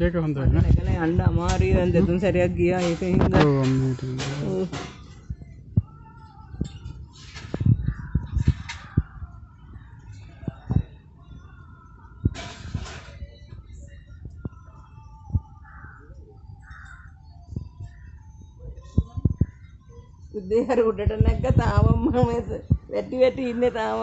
ඒක හොඳයි නේ. යන්න අමාරුයි දැන් දෙතුන් සැරයක් ගියා ඒකින් හින්දා. ඔව් අම්මේට. උදේ හර උඩට නැග්ග තාම මම වැටි ඉන්නේ තාම